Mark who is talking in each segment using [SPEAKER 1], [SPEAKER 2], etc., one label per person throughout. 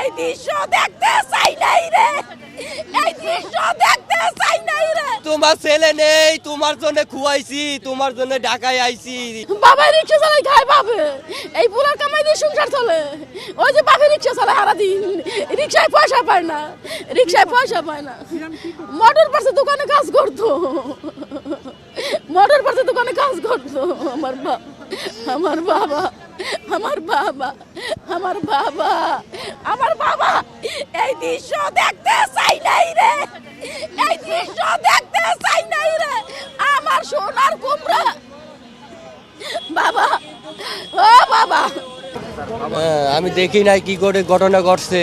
[SPEAKER 1] এই দৃশ্য দেখতে চাই নাই রে, এই দৃশ্য দেখতে চাই নাই রে।
[SPEAKER 2] তোমার ছেলে নেই, তোমার জন্য খুয়াইছি, তোমার জন্য ঢাকায় আইছি।
[SPEAKER 1] বাবা রিক্সা চালাই খায় বাপে, এই বুলার কামাই দিয়ে সংসার চলে। ওই যে বাপে রিক্সা চালায় সারাদিন, রিক্সায় পয়সা পায় না, রিক্সায় পয়সা পায় না। মোটর পাশে দোকানে কাজ করতো, মোটর পাশে দোকানে কাজ করতো। আমার বাবা, আমার বাবা, আমার বাবা, আমার বাবা, আমার বাবা এই দৃশ্য দেখতে চাই নাই রে, এই দৃশ্য দেখতে চাই নাই রে। আমার সোনার কুমড়া বাবা, ও বাবা।
[SPEAKER 2] আমি দেখি নাই কি করে ঘটনা ঘটছে।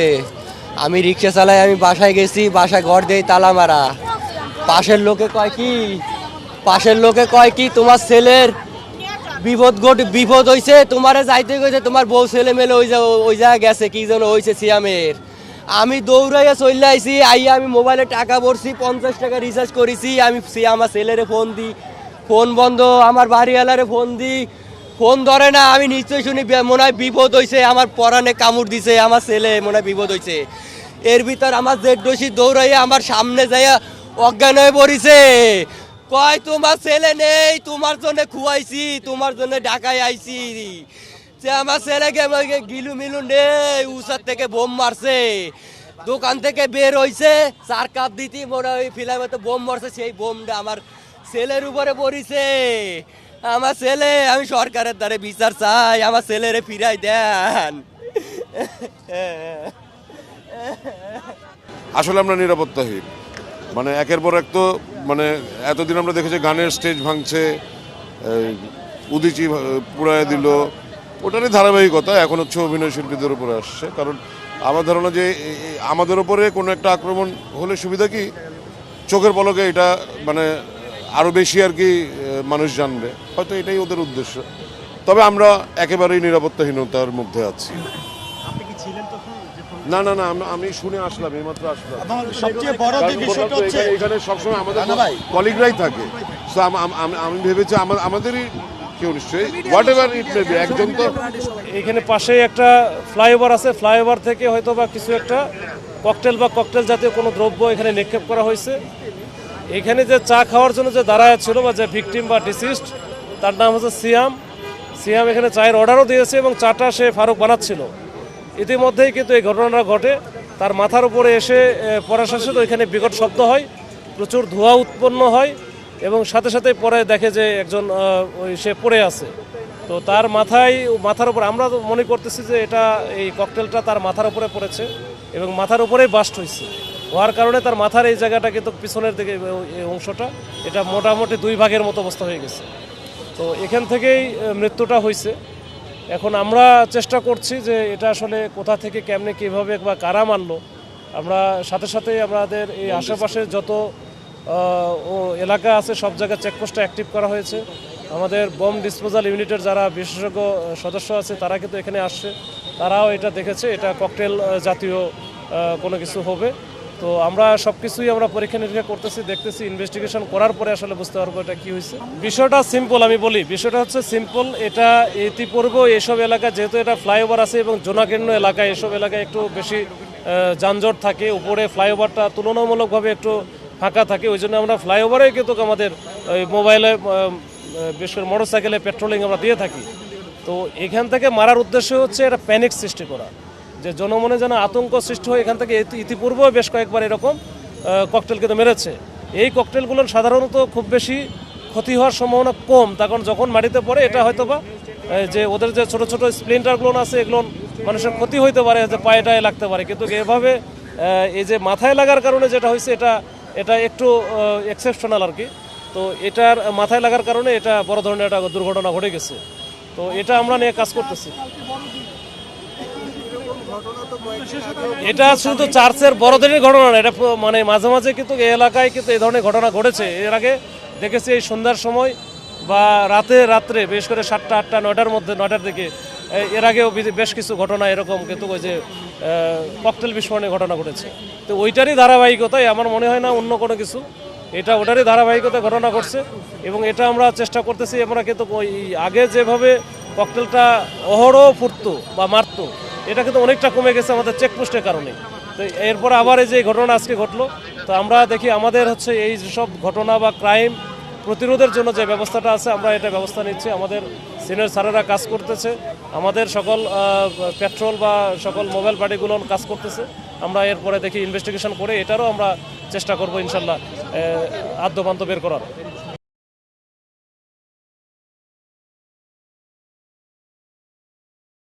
[SPEAKER 2] আমি রিক্সা চালাই, আমি বাসায় গেছি, বাসায় ঘর দেই তালা মারা। পাশের লোকে কয় কি তোমার ছেলের বিপদ হইছে, তোমারে যাইতে গেছে, তোমার বউ ছেলে মেলে ওই জায়গায় গেছে, কি যেন হয়েছে সিয়ামের। আমি দৌড়াইয়া চলে আইছি, আইয়া আমি মোবাইলে টাকা ভরছি, 50 টাকা রিচার্জ করেছি। আমি আমার ছেলেরে ফোন দিই, ফোন বন্ধ। আমার বাড়িওয়ালারে ফোন দিই, ফোন ধরে না। আমি নিশ্চয় শুনি মনে হয় বিপদ হয়েছে, আমার পরানে কামড় দিছে, আমার ছেলে মনে হয় বিপদ হয়েছে। এর ভিতর আমার জেঠডসি দৌড়াইয়া আমার সামনে যাইয়া অজ্ঞান হয়ে পড়িছে। কয় তোমার ছেলে নেই, তোমার জন্য খুয়াইছি, তোমার জন্য ঢাকায় আইছি। যে আমার ছেলেকে গিলু মিলু নেই, উসার থেকে বোম মারছে। দোকান থেকে বের হইছে, 4 কাপ দিতি মনে হয় ফিল্মে তো বোম মারছে, সেই বোমটা আমার ছেলের উপরে পড়িছে। আমার ছেলে, আমি সরকারের দ্বারে বিচার চাই, আমার ছেলেরে ফিরাই দেন।
[SPEAKER 3] আসলে আমরা নিরাপত্তাহীন, মানে একের পর এক। তো মানে এতদিন আমরা দেখেছি গানের স্টেজ ভাঙছে, উদিচি পুড়ায় দিল, ওটারই ধারাবাহিকতা এখন হচ্ছে অভিনয় শিল্পীদের উপরে আসছে। কারণ আমার ধারণা যে আমাদের ওপরে কোনো একটা আক্রমণ হলে সুবিধা কি, চোখের পলকে এটা মানে আরও বেশি আর কি মানুষ জানবে, হয়তো এটাই ওদের উদ্দেশ্য। তবে আমরা একেবারেই নিরাপত্তাহীনতার মধ্যে আছি। না না না, আমি শুনে আসলাম, এইমাত্র আসলাম।
[SPEAKER 4] সবচেয়ে বড় যে বিষয়টা হচ্ছে
[SPEAKER 3] এখানে সবসময় আমাদের কলিগরাই থাকে। সো আমি ভেবেছি আমাদেরই কেউ নিশ্চয়ই, what ever it may be, একজন তো।
[SPEAKER 5] এখানে পাশেই একটা ফ্লাইওভার আছে, ফ্লাইওভার থেকে হয়তো বা কিছু একটা ককটেল জাতীয় কোনো দ্রব্য এখানে নিক্ষেপ করা হয়েছে। এখানে যে চা খাওয়ার জন্য যে দাঁড়ায় ছিল বা যে ভিকটিম বা ডিসিস্ট, তার নাম হচ্ছে সিয়াম এখানে চায়ের অর্ডারও দিয়েছে এবং চাটা সে ফারুক বানাচ্ছিল। ইতিমধ্যেই কিন্তু এই ঘটনাটা ঘটে, তার মাথার উপরে এসে পড়ার সাথে সাথে ওইখানে বিকট শব্দ হয়, প্রচুর ধোঁয়া উৎপন্ন হয় এবং সাথে সাথে পরে দেখে যে একজন সে পড়ে আছে। তো তার মাথার উপর আমরা মনে করতেছি যে এটা এই ককটেলটা তার মাথার উপরে পড়েছে এবং মাথার উপরেই বাস্ট হয়েছে। হওয়ার কারণে তার মাথার এই জায়গাটা কিন্তু পিছনের দিকে এই অংশটা এটা মোটামুটি 2 ভাগের মতো অবস্থা হয়ে গেছে। তো এখান থেকেই মৃত্যুটা হয়েছে। এখন আমরা চেষ্টা করছি যে এটা আসলে কোথা থেকে কেমনে কীভাবে বা কারা মারলো। আমরা সাথে সাথে আমাদের এই আশেপাশে যত এলাকা আছে সব জায়গায় চেকপোস্টটা অ্যাক্টিভ করা হয়েছে। আমাদের বম ডিসপোজাল ইউনিটের যারা বিশেষজ্ঞ সদস্য আছে তারা কিন্তু এখানে আসছে, তারাও এটা দেখেছে এটা ককটেল জাতীয় কোনো কিছু হবে। তো আমরা সব কিছুই আমরা পরীক্ষা নিরীক্ষা করতেছি, দেখতেছি, ইনভেস্টিগেশন করার পরে আসলে বুঝতে পারবো এটা কী হয়েছে। বিষয়টা সিম্পল, আমি বলি বিষয়টা হচ্ছে সিম্পল। এটা ইতিপূর্বে এসব এলাকা যেহেতু এটা ফ্লাইওভার আছে এবং জনাকীর্ণ এলাকায়, এসব এলাকায় একটু বেশি যানজট থাকে, উপরে ফ্লাইওভারটা তুলনামূলকভাবে একটু ফাঁকা থাকে, ওই জন্য আমরা ফ্লাইওভারে কিন্তু আমাদের ওই মোবাইলে বিশেষ করে মোটর সাইকেলে পেট্রোলিং আমরা দিয়ে থাকি। তো এখান থেকে মারার উদ্দেশ্য হচ্ছে এটা প্যানিক সৃষ্টি করা, যে জনমনে যেন আতঙ্ক সৃষ্টি হয়। এখান থেকে ইতিপূর্বেও বেশ কয়েকবার এরকম ককটেল কিন্তু মেরেছে। এই ককটেলগুলোর সাধারণত খুব বেশি ক্ষতি হওয়ার সম্ভাবনা কম, তখন যখন মাটিতে পড়ে এটা হয়তো বা যে ওদের যে ছোটো ছোটো স্প্লিন্টারগুলো আছে এগুলো মানুষের ক্ষতি হইতে পারে, যে পায়েটায় লাগতে পারে। কিন্তু এভাবে এই যে মাথায় লাগার কারণে যেটা হয়েছে এটা একটু এক্সেপশনাল আর কি। তো এটার মাথায় লাগার কারণে এটা বড় ধরনের একটা দুর্ঘটনা ঘটে গেছে। তো এটা আমরা নিয়ে কাজ করতেছি। এটা শুধু চার্চের বড়দিনের ঘটনা না, এটা মানে মাঝে মাঝে কিন্তু এই এলাকায় কিন্তু এই ধরনের ঘটনা ঘটেছে। এর আগে দেখেছি এই সন্ধ্যার সময় বা রাত্রে বিশেষ করে 7টা 8টা 9টার মধ্যে, 9টার দিকে এর আগেও বেশ কিছু ঘটনা এরকম কিন্তু ওই যে ককটেল বিস্ফোরণের ঘটনা ঘটেছে। তো ওইটারই ধারাবাহিকতায়, আমার মনে হয় না অন্য কোনো কিছু, এটা ওটারই ধারাবাহিকতায় ঘটনা ঘটছে। এবং এটা আমরা চেষ্টা করতেছি, আমরা কিন্তু ওই আগে যেভাবে ককটেলটা অহরহ ফুটতো বা মারতো, এটা কিন্তু অনেকটা কমে গেছে আমাদের চেকপোস্টের কারণে। তো এরপর আবার এই যে ঘটনা আজকে ঘটলো, তো আমরা দেখি আমাদের হচ্ছে এই যেসব ঘটনা বা ক্রাইম প্রতিরোধের জন্য যে ব্যবস্থাটা আছে আমরা এটা ব্যবস্থা নিচ্ছি। আমাদের সিনিয়র স্যারেরা কাজ করতেছে, আমাদের সকল পেট্রোল বা সকল মোবাইল পার্টিগুলো কাজ করতেছে। আমরা এরপরে দেখি ইনভেস্টিগেশন করে এটারও আমরা চেষ্টা করবো ইনশাল্লাহ আদ্যপান্ত বের করার।